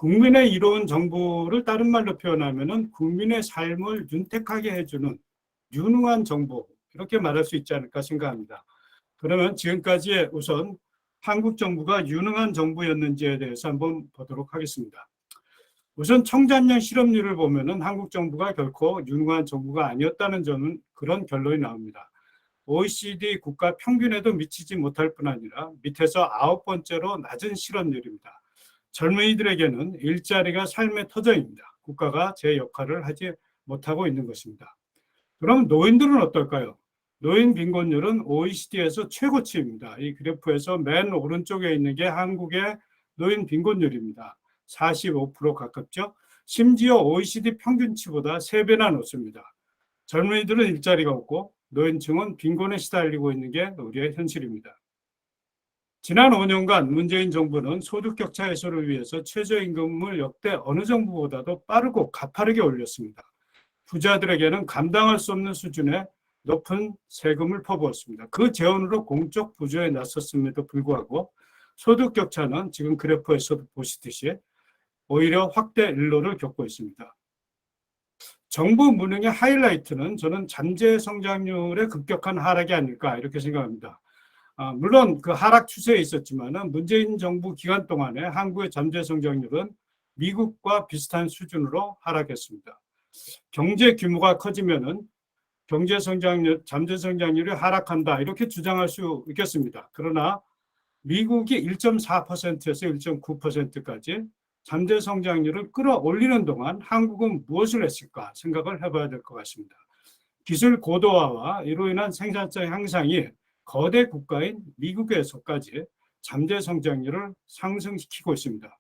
국민의 이로운 정부를 다른 말로 표현하면은 국민의 삶을 윤택하게 해주는 유능한 정부, 이렇게 말할 수 있지 않을까 생각합니다. 그러면 지금까지 우선 한국 정부가 유능한 정부였는지에 대해서 한번 보도록 하겠습니다. 우선 청장년 실업률을 보면은 한국 정부가 결코 유능한 정부가 아니었다는 점은 그런 결론이 나옵니다. OECD 국가 평균에도 미치지 못할 뿐 아니라 밑에서 9번째로 낮은 실업률입니다. 젊은이들에게는 일자리가 삶의 터전입니다. 국가가 제 역할을 하지 못하고 있는 것입니다. 그럼 노인들은 어떨까요? 노인 빈곤율은 OECD에서 최고치입니다. 이 그래프에서 맨 오른쪽에 있는 게 한국의 노인 빈곤율입니다. 45% 가깝죠. 심지어 OECD 평균치보다 3배나 높습니다. 젊은이들은 일자리가 없고 노인층은 빈곤에 시달리고 있는 게 우리의 현실입니다. 지난 5년간 문재인 정부는 소득 격차 해소를 위해서 최저임금을 역대 어느 정부보다도 빠르고 가파르게 올렸습니다. 부자들에게는 감당할 수 없는 수준의 높은 세금을 퍼부었습니다. 그 재원으로 공적 부조에 나섰음에도 불구하고 소득 격차는 지금 그래프에서도 보시듯이 오히려 확대 일로를 겪고 있습니다. 정부 무능의 하이라이트는 저는 잠재 성장률의 급격한 하락이 아닐까 이렇게 생각합니다. 물론 그 하락 추세에 있었지만 문재인 정부 기간 동안에 한국의 잠재 성장률은 미국과 비슷한 수준으로 하락했습니다. 경제 규모가 커지면은 경제 성장률, 잠재 성장률이 하락한다 이렇게 주장할 수 있겠습니다. 그러나 미국이 1.4%에서 1.9%까지 잠재 성장률을 끌어올리는 동안 한국은 무엇을 했을까 생각을 해봐야 될 것 같습니다. 기술 고도화와 이로 인한 생산성 향상이 거대 국가인 미국에서까지 잠재 성장률을 상승시키고 있습니다.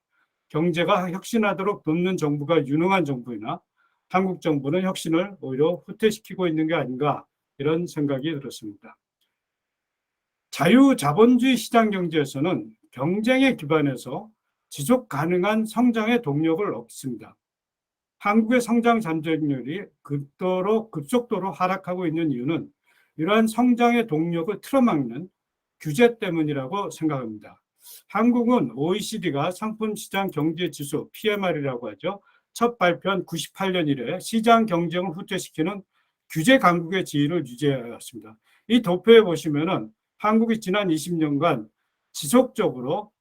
경제가 혁신하도록 돕는 정부가 유능한 정부이나 한국 정부는 혁신을 오히려 후퇴시키고 있는 게 아닌가 이런 생각이 들었습니다. 자유자본주의 시장 경제에서는 경쟁에 기반해서 지속 가능한 성장의 동력을 얻습니다. 한국의 성장 잠재율이 급속도로 하락하고 있는 이유는 이러한 성장의 동력을 틀어막는 규제 때문이라고 생각합니다. 한국은 OECD가 상품시장 경제지수 PMR이라고 하죠. 첫 발표한 98년 이래 시장 경쟁을 후퇴시키는 규제 강국의 지위를 유지해왔습니다. 이 도표에 보시면은 한국이 지난 20년간 지속적으로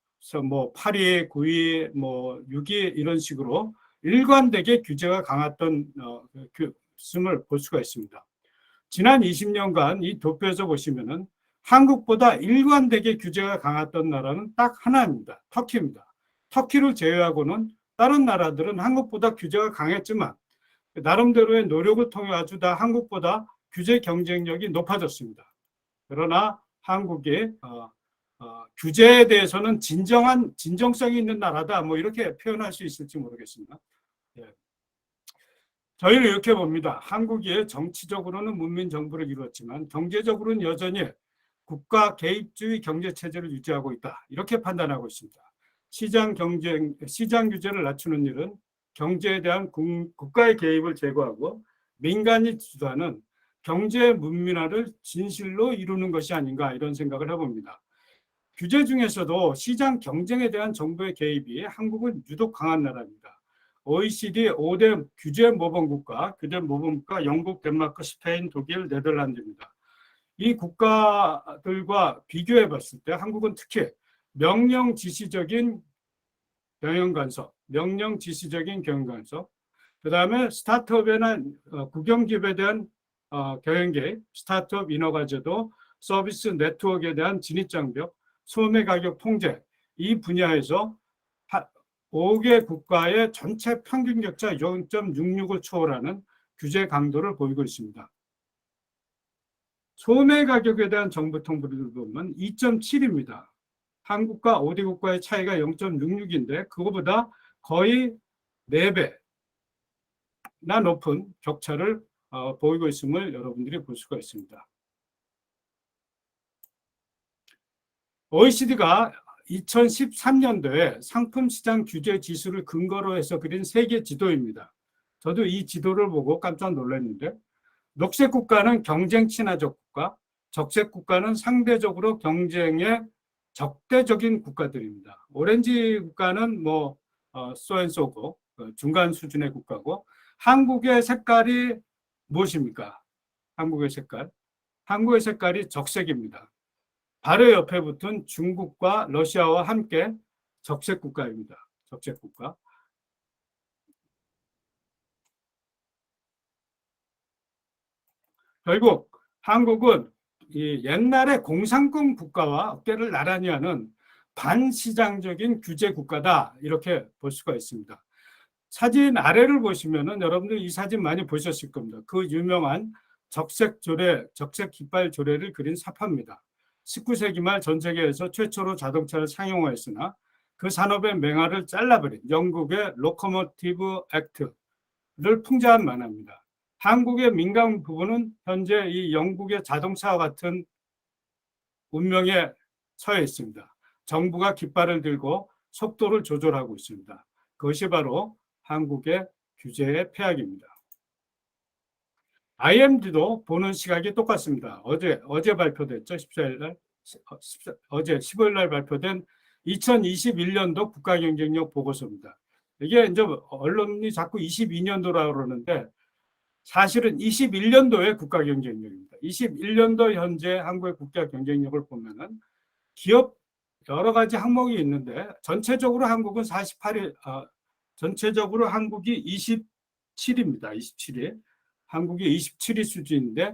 뭐 8위, 9위, 뭐 6위 이런 식으로 일관되게 규제가 강했던 것을 볼 수가 있습니다. 지난 20년간 이 도표에서 보시면은 한국보다 일관되게 규제가 강했던 나라는 딱 하나입니다. 터키입니다. 터키를 제외하고는 다른 나라들은 한국보다 규제가 강했지만 나름대로의 노력을 통해 아주 다 한국보다 규제 경쟁력이 높아졌습니다. 그러나 한국이 규제에 대해서는 진정성이 있는 나라다 뭐 이렇게 표현할 수 있을지 모르겠습니다. 예. 저희는 이렇게 봅니다. 한국이 정치적으로는 문민 정부를 이루었지만 경제적으로는 여전히 국가 개입주의 경제 체제를 유지하고 있다. 이렇게 판단하고 있습니다. 시장 규제를 낮추는 일은 경제에 대한 국가의 개입을 제거하고 민간이 주도하는 경제 문민화를 진실로 이루는 것이 아닌가 이런 생각을 해봅니다. 규제 중에서도 시장 경쟁에 대한 정부의 개입이 한국은 유독 강한 나라입니다. OECD 5대 규제 모범국가 영국, 덴마크, 스페인, 독일, 네덜란드입니다. 이 국가들과 비교해 봤을 때 한국은 특히 명령 지시적인 경영 간섭, 그다음에 스타트업이나 국영기업에 대한 경영 개입, 스타트업 인허가제도, 서비스 네트워크에 대한 진입장벽, 소매 가격 통제, 이 분야에서 5개 국가의 전체 평균 격차 0.66을 초월하는 규제 강도를 보이고 있습니다. 소매 가격에 대한 정부 통보를 보면 2.7입니다. 한국과 5대 국가의 차이가 0.66인데 그거보다 거의 4배나 높은 격차를 보이고 있음을 여러분들이 볼 수가 있습니다. OECD가 2013년도에 상품시장 규제 지수를 근거로 해서 그린 세계 지도입니다. 저도 이 지도를 보고 깜짝 놀랐는데 녹색 국가는 경쟁 친화적 국가, 적색 국가는 상대적으로 경쟁에 적대적인 국가들입니다. 오렌지 국가는 뭐 소앤소고 중간 수준의 국가고, 한국의 색깔이 무엇입니까? 한국의 색깔이 적색입니다. 바로 옆에 붙은 중국과 러시아와 함께 적색 국가입니다. 적색 국가. 결국 한국은 이 옛날에 공산권 국가와 어깨를 나란히 하는 반시장적인 규제 국가다, 이렇게 볼 수가 있습니다. 사진 아래를 보시면은 여러분들 이 사진 많이 보셨을 겁니다. 그 유명한 적색 조례, 적색 깃발 조례를 그린 사파입니다. 19세기 말 전 세계에서 최초로 자동차를 상용화했으나 그 산업의 맹아를 잘라버린 영국의 로코모티브 액트를 풍자한 만화입니다. 한국의 민간 부분은 현재 이 영국의 자동차와 같은 운명에 처해 있습니다. 정부가 깃발을 들고 속도를 조절하고 있습니다. 그것이 바로 한국의 규제의 폐악입니다. IMD도 보는 시각이 똑같습니다. 어제 발표됐죠. 14일 날. 어제 15일 날 발표된 2021년도 국가경쟁력 보고서입니다. 이게 이제 언론이 자꾸 22년도라고 그러는데 사실은 21년도의 국가경쟁력입니다. 21년도 현재 한국의 국가 경쟁력을 보면은 기업 여러 가지 항목이 있는데 전체적으로 한국은 48위, 전체적으로 한국이 27입니다. 27위. 한국이 27위 수준인데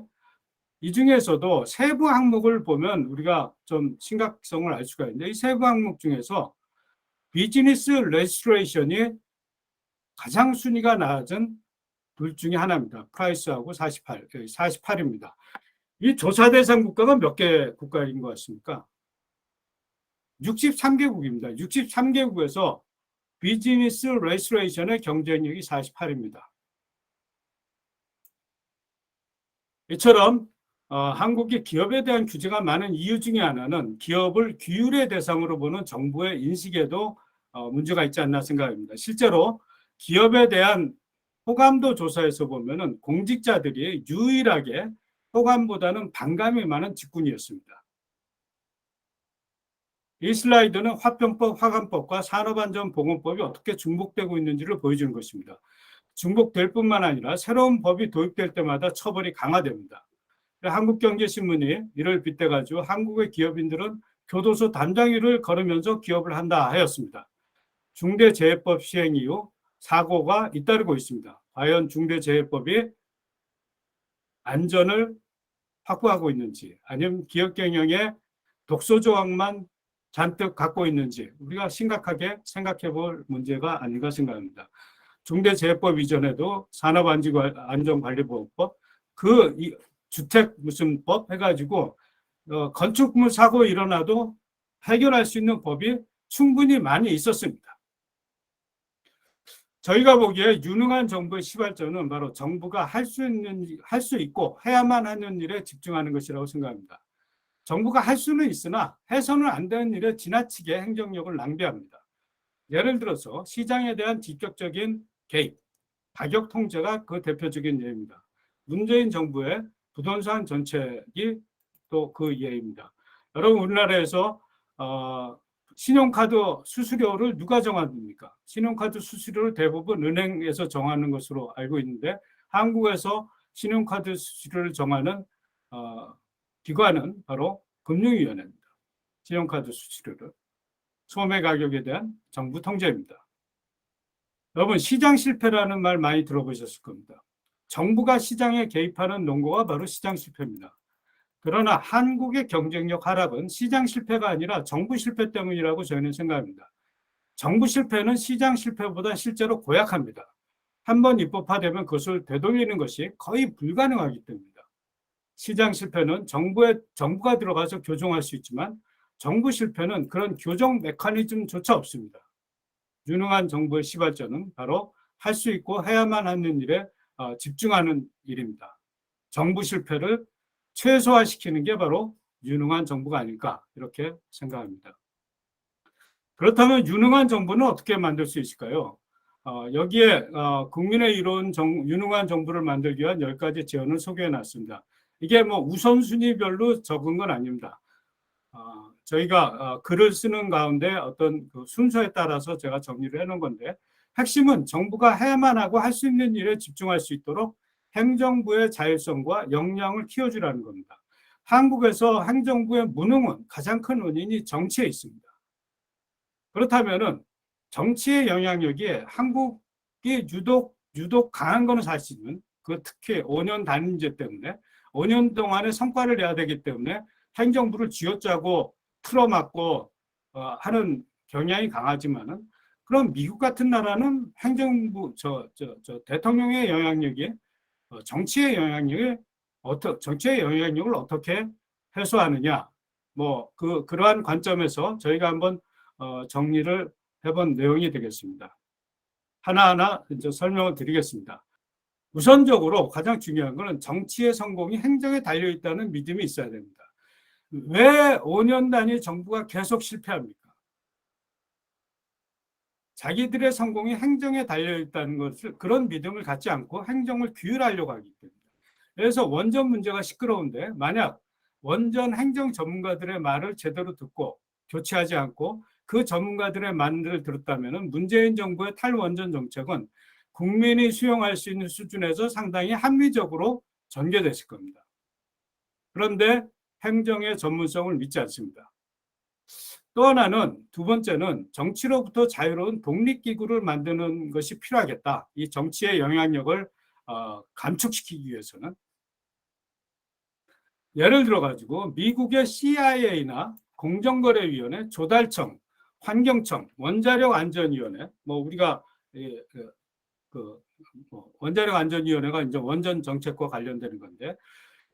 이 중에서도 세부 항목을 보면 우리가 좀 심각성을 알 수가 있는데 이 세부 항목 중에서 비즈니스 레지스트레이션이 가장 순위가 낮은 둘 중에 하나입니다. 프라이스하고 48입니다. 이 조사 대상 국가가 몇 개 국가인 것 같습니까? 63개국입니다. 63개국에서 비즈니스 레지스트레이션의 경쟁력이 48입니다. 이처럼 한국이 기업에 대한 규제가 많은 이유 중에 하나는 기업을 규율의 대상으로 보는 정부의 인식에도 문제가 있지 않나 생각합니다. 실제로 기업에 대한 호감도 조사에서 보면은 공직자들이 유일하게 호감보다는 반감이 많은 직군이었습니다. 이 슬라이드는 화평법, 화관법과 산업안전보건법이 어떻게 중복되고 있는지를 보여주는 것입니다. 중복될 뿐만 아니라 새로운 법이 도입될 때마다 처벌이 강화됩니다. 한국경제신문이 이를 빗대가지고 한국의 기업인들은 교도소 담당위를 걸으면서 기업을 한다 하였습니다. 중대재해법 시행 이후 사고가 잇따르고 있습니다. 과연 중대재해법이 안전을 확보하고 있는지 아니면 기업 경영에 독소 조항만 잔뜩 갖고 있는지 우리가 심각하게 생각해 볼 문제가 아닌가 생각합니다. 중대재해법 이전에도 산업안전관리보호법, 주택 무슨 법 해가지고 건축물 사고 일어나도 해결할 수 있는 법이 충분히 많이 있었습니다. 저희가 보기에 유능한 정부의 시발점은 바로 정부가 할 수 있고 해야만 하는 일에 집중하는 것이라고 생각합니다. 정부가 할 수는 있으나 해서는 안 되는 일에 지나치게 행정력을 낭비합니다. 예를 들어서 시장에 대한 직접적인 개입, 가격 통제가 그 대표적인 예입니다. 문재인 정부의 부동산 정책이 또 그 예입니다. 여러분 우리나라에서 신용카드 수수료를 누가 정합니까? 신용카드 수수료를 대부분 은행에서 정하는 것으로 알고 있는데 한국에서 신용카드 수수료를 정하는 기관은 바로 금융위원회입니다. 신용카드 수수료를 소매 가격에 대한 정부 통제입니다. 여러분 시장 실패라는 말 많이 들어보셨을 겁니다. 정부가 시장에 개입하는 논거가 바로 시장 실패입니다. 그러나 한국의 경쟁력 하락은 시장 실패가 아니라 정부 실패 때문이라고 저희는 생각합니다. 정부 실패는 시장 실패보다 실제로 고약합니다. 한번 입법화되면 그것을 되돌리는 것이 거의 불가능하기 때문입니다. 시장 실패는 정부가 들어가서 교정할 수 있지만 정부 실패는 그런 교정 메커니즘조차 없습니다. 유능한 정부의 시발점은 바로 할 수 있고 해야만 하는 일에 집중하는 일입니다. 정부 실패를 최소화시키는 게 바로 유능한 정부가 아닐까 이렇게 생각합니다. 그렇다면 유능한 정부는 어떻게 만들 수 있을까요? 여기에 국민의 이로운 유능한 정부를 만들기 위한 10가지 제언을 소개해 놨습니다. 이게 뭐 우선순위별로 적은 건 아닙니다. 저희가 글을 쓰는 가운데 어떤 그 순서에 따라서 제가 정리를 해놓은 건데, 핵심은 정부가 해야만 하고 할 수 있는 일에 집중할 수 있도록 행정부의 자율성과 역량을 키워주라는 겁니다. 한국에서 행정부의 무능은 가장 큰 원인이 정치에 있습니다. 그렇다면은 정치의 영향력이 한국이 유독 강한 거는 사실은, 그 특히 5년 단임제 때문에 5년 동안의 성과를 내야 되기 때문에 행정부를 쥐어짜고 틀어막고 하는 경향이 강하지만은, 그럼 미국 같은 나라는 행정부 대통령의 영향력이 정치의 영향력을 어떻게 해소하느냐, 뭐 그러한 관점에서 저희가 한번 정리를 해본 내용이 되겠습니다. 하나하나 이제 설명을 드리겠습니다. 우선적으로 가장 중요한 것은 정치의 성공이 행정에 달려 있다는 믿음이 있어야 됩니다. 왜 5년 단위 정부가 계속 실패합니까? 자기들의 성공이 행정에 달려 있다는 것을, 그런 믿음을 갖지 않고 행정을 규율하려고 하기 때문에. 그래서 원전 문제가 시끄러운데, 만약 원전 행정 전문가들의 말을 제대로 듣고 교체하지 않고 그 전문가들의 말을 들었다면 문재인 정부의 탈원전 정책은 국민이 수용할 수 있는 수준에서 상당히 합리적으로 전개됐을 겁니다. 그런데 행정의 전문성을 믿지 않습니다. 또 하나는, 두 번째는 정치로부터 자유로운 독립기구를 만드는 것이 필요하겠다. 이 정치의 영향력을 감축시키기 위해서는. 예를 들어가지고 미국의 CIA나 공정거래위원회, 조달청, 환경청, 원자력안전위원회, 뭐 우리가 원자력안전위원회가 이제 원전 정책과 관련되는 건데,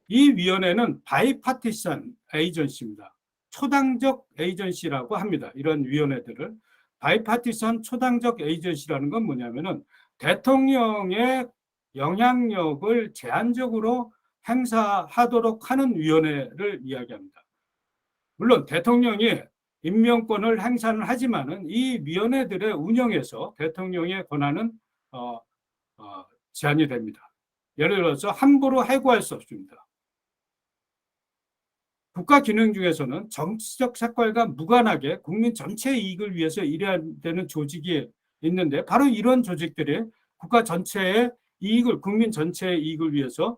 이 위원회는 바이파티션 에이전시입니다. 초당적 에이전시라고 합니다. 이런 위원회들을. 바이파티션 초당적 에이전시라는 건 뭐냐면은 대통령의 영향력을 제한적으로 행사하도록 하는 위원회를 이야기합니다. 물론 대통령이 임명권을 행사는 하지만은 이 위원회들의 운영에서 대통령의 권한은 제한이 됩니다. 예를 들어서 함부로 해고할 수 없습니다. 국가 기능 중에서는 정치적 색깔과 무관하게 국민 전체의 이익을 위해서 일해야 되는 조직이 있는데, 바로 이런 조직들이 국가 전체의 이익을, 국민 전체의 이익을 위해서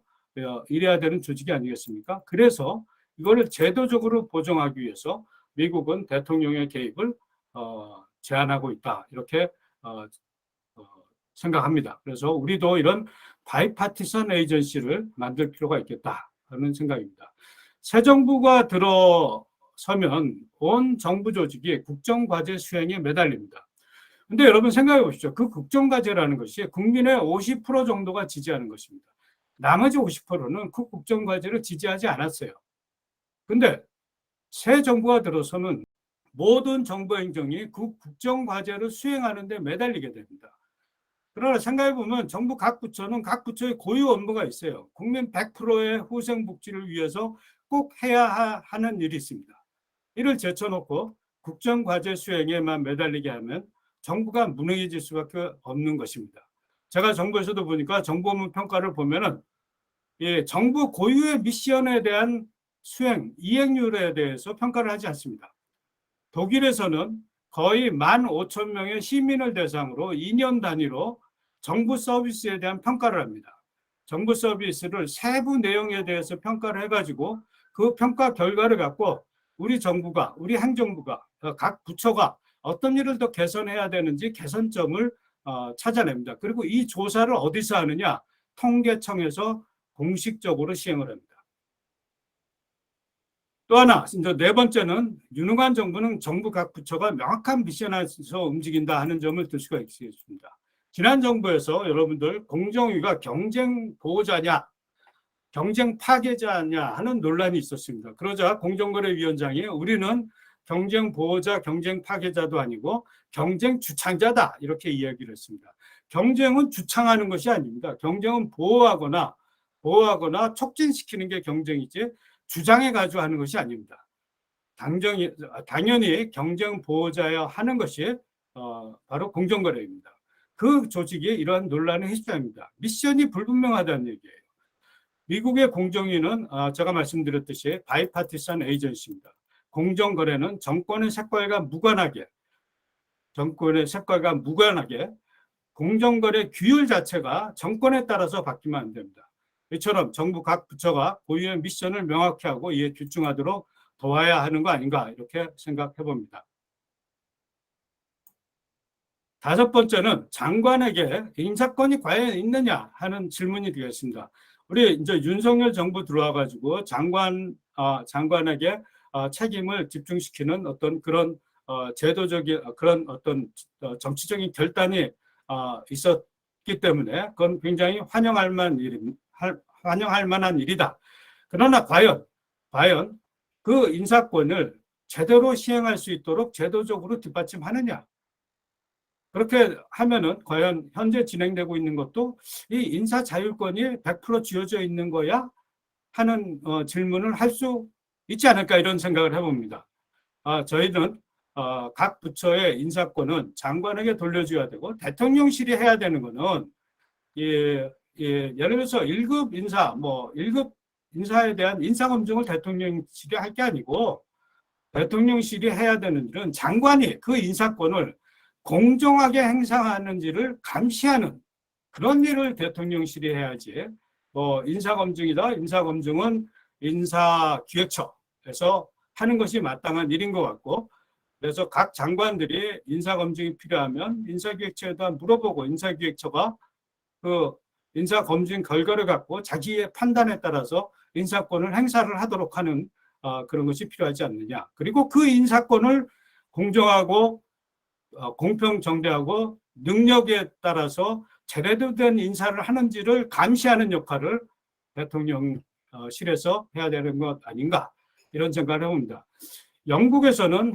일해야 되는 조직이 아니겠습니까? 그래서 이거를 제도적으로 보정하기 위해서 미국은 대통령의 개입을 제한하고 있다, 이렇게 생각합니다. 그래서 우리도 이런 바이파티션 에이전시를 만들 필요가 있겠다 하는 생각입니다. 새 정부가 들어서면 온 정부 조직이 국정과제 수행에 매달립니다. 근데 여러분 생각해 보십시오. 그 국정과제라는 것이 국민의 50% 정도가 지지하는 것입니다. 나머지 50%는 그 국정과제를 지지하지 않았어요. 근데 새 정부가 들어서는 모든 정부 행정이 그 국정과제를 수행하는 데 매달리게 됩니다. 그러나 생각해보면 정부 각 부처는 각 부처의 고유 업무가 있어요. 국민 100%의 후생복지를 위해서 꼭 해야 하는 일이 있습니다. 이를 제쳐놓고 국정과제 수행에만 매달리게 하면 정부가 무능해질 수밖에 없는 것입니다. 제가 정부에서도 보니까 정부 업무 평가를 보면은 정부 고유의 미션에 대한 수행, 이행률에 대해서 평가를 하지 않습니다. 독일에서는 거의 15,000명의 시민을 대상으로 2년 단위로 정부 서비스에 대한 평가를 합니다. 정부 서비스를 세부 내용에 대해서 평가를 해가지고 그 평가 결과를 갖고 우리 정부가, 우리 행정부가, 각 부처가 어떤 일을 더 개선해야 되는지 개선점을 찾아냅니다. 그리고 이 조사를 어디서 하느냐? 통계청에서 공식적으로 시행을 합니다. 또 하나, 이제 네 번째는 유능한 정부는 정부 각 부처가 명확한 미션에서 움직인다 하는 점을 들 수가 있겠습니다. 지난 정부에서 여러분들 공정위가 경쟁 보호자냐, 경쟁 파괴자냐 하는 논란이 있었습니다. 그러자 공정거래위원장이 우리는 경쟁 보호자, 경쟁 파괴자도 아니고 경쟁 주창자다, 이렇게 이야기를 했습니다. 경쟁은 주창하는 것이 아닙니다. 경쟁은 보호하거나 촉진시키는 게 경쟁이지 주장해 가지고 하는 것이 아닙니다. 당연히 경쟁 보호자야 하는 것이 바로 공정거래입니다. 그 조직이 이러한 논란을 해소합니다. 미션이 불분명하다는 얘기예요. 미국의 공정위는 제가 말씀드렸듯이 바이파티션 에이전시입니다. 공정거래는 정권의 색깔과 무관하게 공정거래 규율 자체가 정권에 따라서 바뀌면 안 됩니다. 이처럼 정부 각 부처가 고유의 미션을 명확히 하고 이에 집중하도록 도와야 하는 거 아닌가 이렇게 생각해 봅니다. 다섯 번째는 장관에게 인사권이 과연 있느냐 하는 질문이 되겠습니다. 우리 이제 윤석열 정부 들어와가지고 장관에게 책임을 집중시키는 어떤 그런 제도적인 그런 어떤 정치적인 결단이 있었기 때문에 그건 굉장히 환영할 만한 일이다. 그러나 과연 그 인사권을 제대로 시행할 수 있도록 제도적으로 뒷받침하느냐? 그렇게 하면은 과연 현재 진행되고 있는 것도 이 인사 자율권이 100% 쥐어져 있는 거야? 하는 질문을 할 수 있지 않을까 이런 생각을 해봅니다. 저희는 각 부처의 인사권은 장관에게 돌려줘야 되고 대통령실이 해야 되는 거는 예를 들어서 1급 인사, 1급 인사에 대한 인사검증을 대통령실이 할 게 아니고 대통령실이 해야 되는 일은 장관이 그 인사권을 공정하게 행사하는지를 감시하는 그런 일을 대통령실이 해야지. 인사검증이다. 인사검증은 인사기획처에서 하는 것이 마땅한 일인 것 같고, 그래서 각 장관들이 인사검증이 필요하면 인사기획처에다 물어보고 인사기획처가 그 인사검증 결과를 갖고 자기의 판단에 따라서 인사권을 행사를 하도록 하는 그런 것이 필요하지 않느냐. 그리고 그 인사권을 공정하고 공평정대하고 능력에 따라서 제대로 된 인사를 하는지를 감시하는 역할을 대통령실에서 해야 되는 것 아닌가 이런 생각을 해봅니다. 영국에서는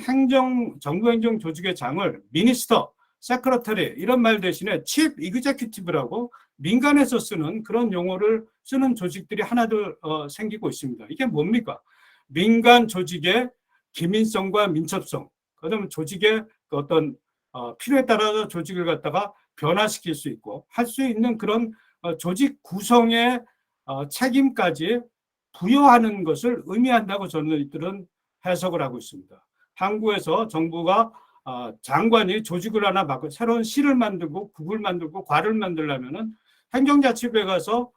정부 행정 조직의 장을 미니스터, 세크러터리 이런 말 대신에 칩 이그제큐티브라고 민간에서 쓰는 그런 용어를 쓰는 조직들이 하나둘 생기고 있습니다. 이게 뭡니까? 민간 조직의 기민성과 민첩성, 그다음에 조직의 어떤 필요에 따라서 조직을 갖다가 변화시킬 수 있고 할 수 있는 그런 조직 구성의 책임까지 부여하는 것을 의미한다고 저는 해석을 하고 있습니다. 한국에서 정부가 장관이 조직을 하나 바꾸고 새로운 시를 만들고 국을 만들고 과를 만들려면은 행정자치부에 가서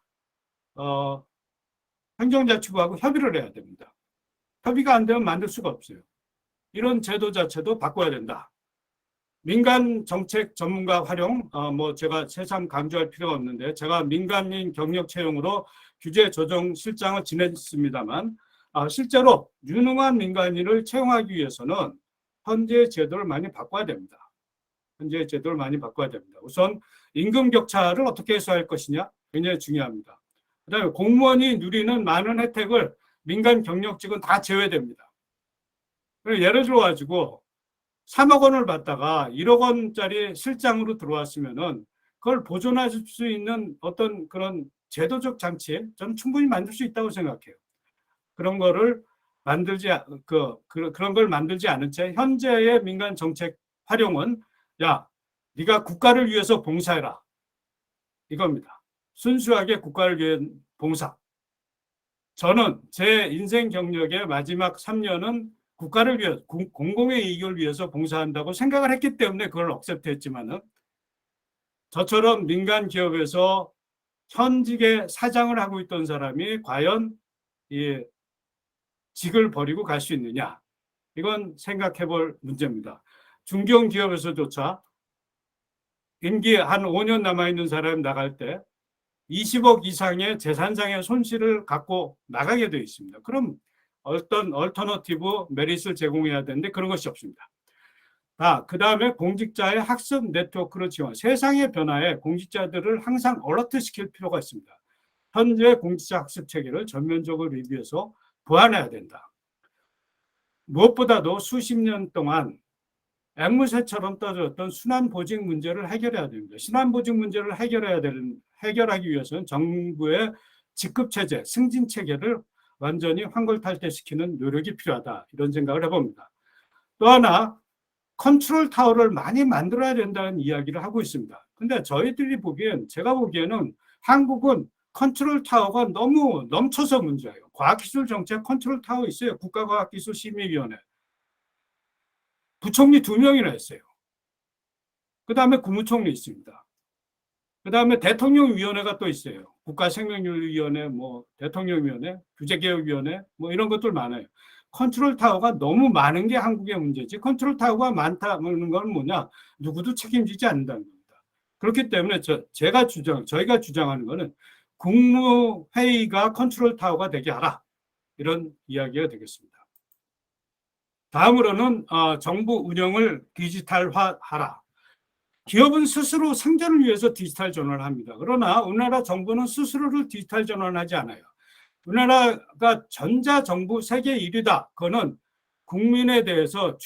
행정자치부하고 협의를 해야 됩니다. 협의가 안 되면 만들 수가 없어요. 이런 제도 자체도 바꿔야 된다. 민간 정책 전문가 활용, 제가 새삼 강조할 필요가 없는데, 제가 민간인 경력 채용으로 규제 조정 실장을 지냈습니다만, 실제로 유능한 민간인을 채용하기 위해서는 현재 제도를 많이 바꿔야 됩니다. 우선 임금 격차를 어떻게 해소할 것이냐, 굉장히 중요합니다. 그다음에 공무원이 누리는 많은 혜택을 민간 경력직은 다 제외됩니다. 예를 들어 가지고 3억 원을 받다가 1억 원짜리 실장으로 들어왔으면은 그걸 보존할 수 있는 어떤 그런 제도적 장치 저는 충분히 만들 수 있다고 생각해요. 그런 걸 만들지 않은 채 현재의 민간 정책 활용은 네가 국가를 위해서 봉사해라 이겁니다. 순수하게 국가를 위한 봉사. 저는 제 인생 경력의 마지막 3년은 국가를 위해 공공의 이익을 위해서 봉사한다고 생각을 했기 때문에 그걸 억셉트했지만은 저처럼 민간 기업에서 현직의 사장을 하고 있던 사람이 과연 이 직을 버리고 갈 수 있느냐, 이건 생각해 볼 문제입니다. 중견기업에서조차 임기 한 5년 남아있는 사람이 나갈 때 20억 이상의 재산상의 손실을 갖고 나가게 되어 있습니다. 그럼 어떤 얼터너티브 메릿을 제공해야 되는데 그런 것이 없습니다. 그 다음에 공직자의 학습 네트워크를 지원. 세상의 변화에 공직자들을 항상 얼러트 시킬 필요가 있습니다. 현재 공직자 학습 체계를 전면적으로 리뷰해서 보완해야 된다. 무엇보다도 수십 년 동안 앵무새처럼 떠들었던 순환보직 문제를 해결해야 됩니다. 순환보직 문제를 해결하기 위해서는 정부의 직급체제, 승진체계를 완전히 환골탈퇴시키는 노력이 필요하다. 이런 생각을 해봅니다. 또 하나, 컨트롤 타워를 많이 만들어야 된다는 이야기를 하고 있습니다. 근데 제가 보기에는 한국은 컨트롤 타워가 너무 넘쳐서 문제예요. 과학기술정책 컨트롤 타워 있어요. 국가과학기술심의위원회. 부총리 2명이나 했어요. 그 다음에 국무총리 있습니다. 그 다음에 대통령위원회가 또 있어요. 국가생명률위원회, 뭐 대통령위원회, 규제개혁위원회, 뭐 이런 것들 많아요. 컨트롤 타워가 너무 많은 게 한국의 문제지. 컨트롤 타워가 많다는 건 뭐냐? 누구도 책임지지 않는다는 겁니다. 그렇기 때문에 저희가 주장하는 거는 국무회의가 컨트롤 타워가 되게 하라. 이런 이야기가 되겠습니다. 다음으로는 정부 운영을 디지털화하라. 기업은 스스로 생존을 위해서 디지털 전환을 합니다. 그러나 우리나라 정부는 스스로를 디지털 전환하지 않아요. 우리나라가 전자정부 세계 1위다. 그거는 국민에 대해서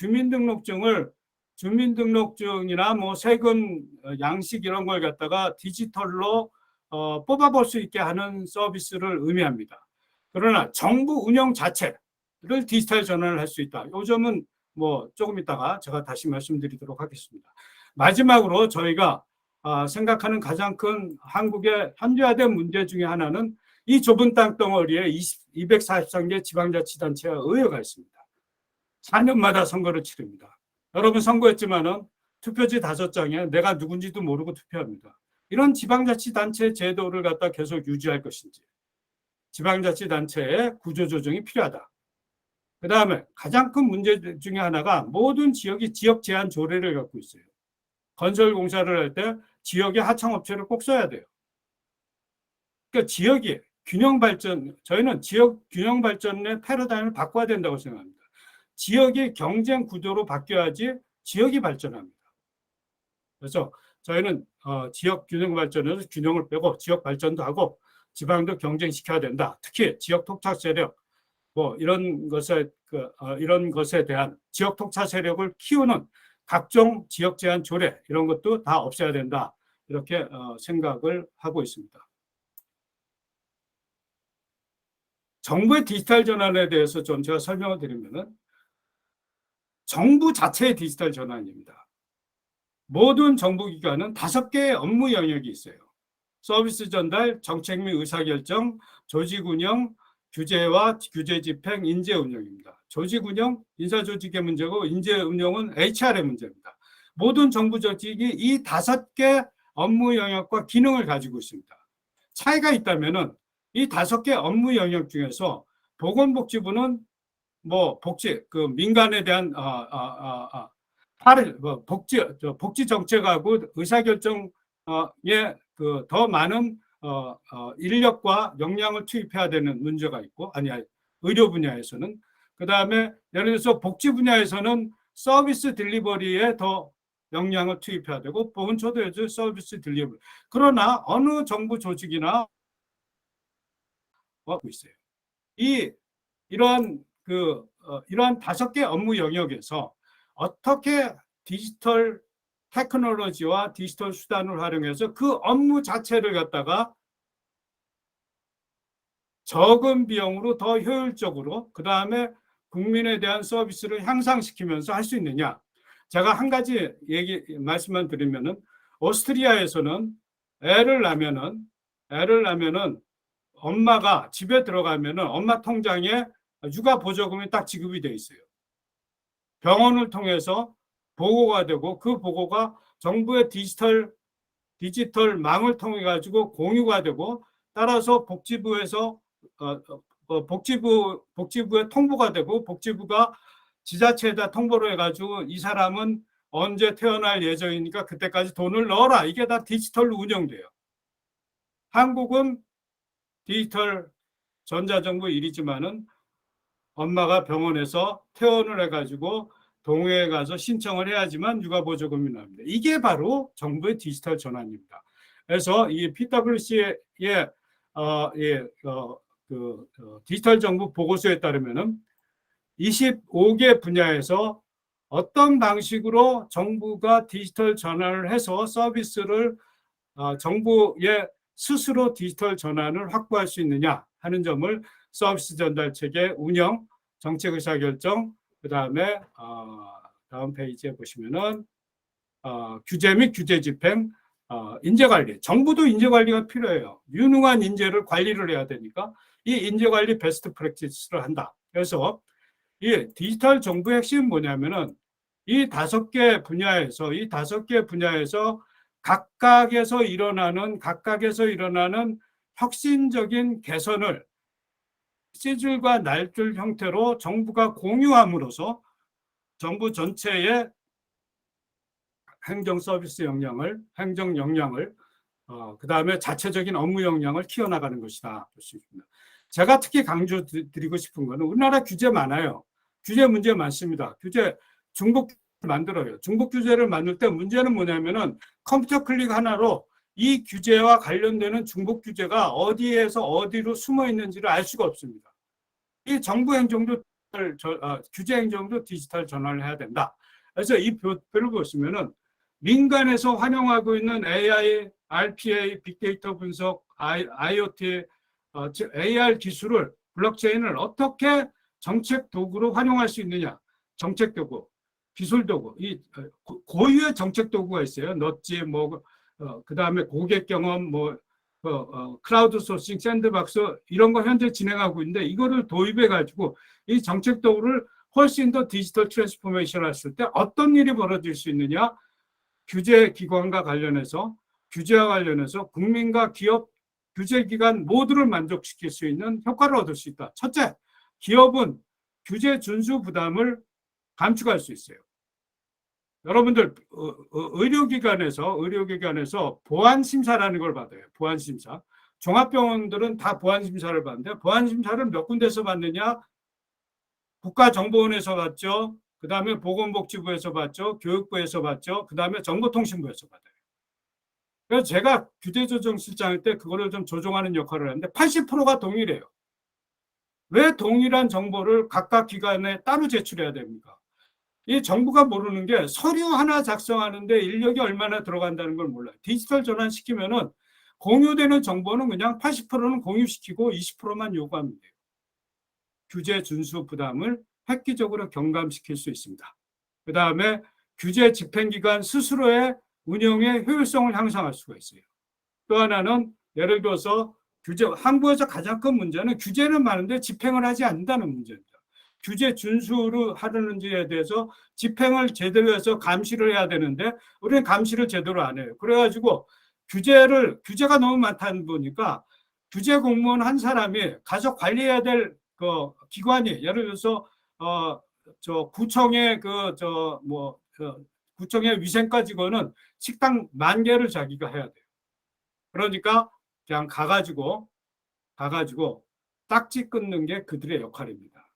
주민등록증이나 뭐 세금 양식 이런 걸 갖다가 디지털로 뽑아볼 수 있게 하는 서비스를 의미합니다. 그러나 정부 운영 자체를 디지털 전환을 할 수 있다. 이 점은 뭐 조금 있다가 제가 다시 말씀드리도록 하겠습니다. 마지막으로 저희가 생각하는 가장 큰 한국의 현재화된 문제 중에 하나는 이 좁은 땅덩어리에 243개 지방자치단체와 의회가 있습니다. 4년마다 선거를 치릅니다. 여러분 선거했지만은 투표지 5장에 내가 누군지도 모르고 투표합니다. 이런 지방자치단체 제도를 갖다 계속 유지할 것인지, 지방자치단체의 구조조정이 필요하다. 그 다음에 가장 큰 문제 중에 하나가 모든 지역이 지역 제한 조례를 갖고 있어요. 건설 공사를 할 때 지역의 하청업체를 꼭 써야 돼요. 그러니까 지역이 균형 발전, 저희는 지역 균형 발전의 패러다임을 바꿔야 된다고 생각합니다. 지역이 경쟁 구도로 바뀌어야지 지역이 발전합니다. 그래서 저희는 지역 균형 발전에서 균형을 빼고 지역 발전도 하고 지방도 경쟁시켜야 된다. 특히 지역 토착 세력, 뭐 이런 것에 대한 지역 토착 세력을 키우는 각종 지역 제한 조례 이런 것도 다 없애야 된다. 이렇게 생각을 하고 있습니다. 정부의 디지털 전환에 대해서 좀 제가 설명을 드리면은 정부 자체의 디지털 전환입니다. 모든 정부기관은 5개의 업무 영역이 있어요. 서비스 전달, 정책 및 의사결정, 조직 운영, 규제와 규제 집행, 인재 운영입니다. 조직 운영, 인사 조직의 문제고 인재 운영은 HR의 문제입니다. 모든 정부 조직이 이 5개 업무 영역과 기능을 가지고 있습니다. 차이가 있다면은 이 5개 업무 영역 중에서 보건복지부는 뭐 민간에 대한 복지 정책하고 의사결정에 더 많은 인력과 역량을 투입해야 되는 문제가 있고, 의료 분야에서는. 그 다음에 예를 들어서 복지 분야에서는 서비스 딜리버리에 더 역량을 투입해야 되고, 보건처도 서비스 딜리버리. 그러나 어느 정부 조직이나 하고 있어요. 이러한 5개 업무 영역에서 어떻게 디지털 테크놀로지와 디지털 수단을 활용해서 그 업무 자체를 갖다가 적은 비용으로 더 효율적으로 그 다음에 국민에 대한 서비스를 향상시키면서 할 수 있느냐. 제가 한 가지 말씀만 드리면은 오스트리아에서는 애를 낳으면은 엄마가 집에 들어가면은 엄마 통장에 육아 보조금이 딱 지급이 돼 있어요. 병원을 통해서 보고가 되고 그 보고가 정부의 디지털 망을 통해 가지고 공유가 되고, 따라서 복지부에서 복지부에 통보가 되고, 복지부가 지자체에다 통보를 해가지고 이 사람은 언제 태어날 예정이니까 그때까지 돈을 넣어라. 이게 다 디지털로 운영돼요. 한국은 디지털 전자정부 일이지만은 엄마가 병원에서 퇴원을 해가지고 동해에 가서 신청을 해야지만 육아보조금이 나옵니다. 이게 바로 정부의 디지털 전환입니다. 그래서 이 PwC의 디지털 정부 보고서에 따르면은 25개 분야에서 어떤 방식으로 정부가 디지털 전환을 해서 서비스를 정부의 스스로 디지털 전환을 확보할 수 있느냐 하는 점을 서비스 전달 체계 운영, 정책 의사결정, 그 다음에 다음 페이지에 보시면은 규제 및 규제 집행, 인재관리. 정부도 인재관리가 필요해요. 유능한 인재를 관리를 해야 되니까 이 인재관리 베스트 프랙티스를 한다. 그래서 이 디지털 정부의 핵심은 뭐냐면은 이 5개 분야에서 각각에서 일어나는 혁신적인 개선을 시줄과 날줄 형태로 정부가 공유함으로써 정부 전체의 행정 서비스 역량을, 행정 역량을, 그다음에 자체적인 업무 역량을 키워나가는 것이다. 볼 수 있습니다. 제가 특히 강조드리고 싶은 거는 우리나라 규제 많아요. 규제 문제 많습니다. 중복 만들어요. 중복 규제를 만들 때 문제는 뭐냐면은 컴퓨터 클릭 하나로 이 규제와 관련되는 중복 규제가 어디에서 어디로 숨어 있는지를 알 수가 없습니다. 이 정부 행정도 규제 행정도 디지털 전환을 해야 된다. 그래서 이 표를 보시면은 민간에서 활용하고 있는 AI, RPA, 빅데이터 분석, IoT, AR 기술을, 블록체인을 어떻게 정책 도구로 활용할 수 있느냐. 정책 도구, 기술 도구, 이 고유의 정책 도구가 있어요. 넛지, 그다음에 고객 경험, 크라우드 소싱, 샌드박스 이런 거 현재 진행하고 있는데 이거를 도입해 가지고 이 정책 도구를 훨씬 더 디지털 트랜스포메이션 했을 때 어떤 일이 벌어질 수 있느냐. 규제 기관과 관련해서, 규제와 관련해서 국민과 기업, 규제기관 모두를 만족시킬 수 있는 효과를 얻을 수 있다. 첫째, 기업은 규제 준수 부담을 감축할 수 있어요. 여러분들 의료기관에서 보안심사라는 걸 받아요. 보안심사. 종합병원들은 다 보안심사를 받는데 보안심사를 몇 군데서 받느냐? 국가정보원에서 받죠. 그 다음에 보건복지부에서 받죠. 교육부에서 받죠. 그 다음에 정보통신부에서 받아요. 그래서 제가 규제조정실장일 때 그거를 좀 조정하는 역할을 하는데 80%가 동일해요. 왜 동일한 정보를 각각 기관에 따로 제출해야 됩니까? 이 정부가 모르는 게 서류 하나 작성하는데 인력이 얼마나 들어간다는 걸 몰라요. 디지털 전환시키면은 공유되는 정보는 그냥 80%는 공유시키고 20%만 요구하면 돼요. 규제 준수 부담을 획기적으로 경감시킬 수 있습니다. 그 다음에 규제 집행기관 스스로의 운영의 효율성을 향상할 수가 있어요. 또 하나는 예를 들어서 한국에서 가장 큰 문제는 규제는 많은데 집행을 하지 않는다는 문제입니다. 규제 준수를 하려는지에 대해서 집행을 제대로 해서 감시를 해야 되는데 우리는 감시를 제대로 안 해요. 그래가지고 규제가 너무 많다는 보니까 규제 공무원 한 사람이 가서 관리해야 될 그 기관이 예를 들어서 구청의 구청의 위생과 직원은 식당 10,000개를 자기가 해야 돼요. 그러니까 그냥 가가지고 딱지 끊는 게 그들의 역할입니다.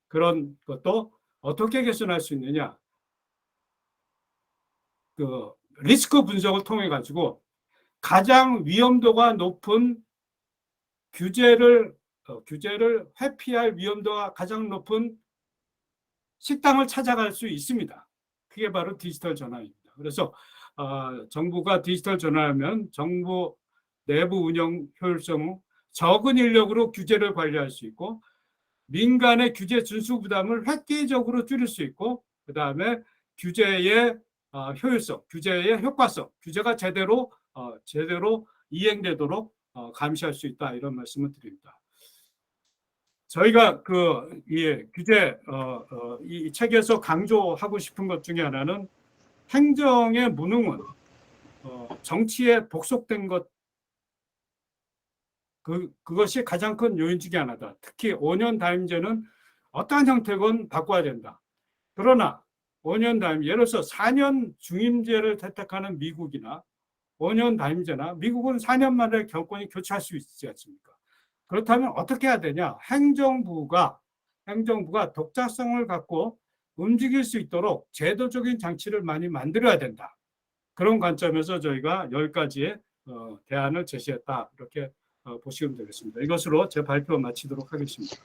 그런 것도 어떻게 개선할 수 있느냐? 그 리스크 분석을 통해 가지고 가장 위험도가 높은 규제를 회피할 위험도가 가장 높은 식당을 찾아갈 수 있습니다. 그게 바로 디지털 전환입니다. 그래서 정부가 디지털 전환하면 정부 내부 운영 효율성, 적은 인력으로 규제를 관리할 수 있고 민간의 규제 준수 부담을 획기적으로 줄일 수 있고 그 다음에 규제의 효율성, 규제의 효과성, 규제가 제대로 이행되도록 감시할 수 있다 이런 말씀을 드립니다. 저희가 이 책에서 강조하고 싶은 것 중에 하나는 행정의 무능은 정치에 복속된 것 그것이 가장 큰 요인 중에 하나다. 특히 5년 단임제는 어떠한 형태건 바꿔야 된다. 그러나 5년 단임, 예를 들어서 4년 중임제를 채택하는 미국이나 5년 단임제나 미국은 4년 만에 정권이 교체할 수 있지 않습니까? 그렇다면 어떻게 해야 되냐? 행정부가 독자성을 갖고 움직일 수 있도록 제도적인 장치를 많이 만들어야 된다. 그런 관점에서 저희가 10가지의 대안을 제시했다. 이렇게 보시면 되겠습니다. 이것으로 제 발표 마치도록 하겠습니다.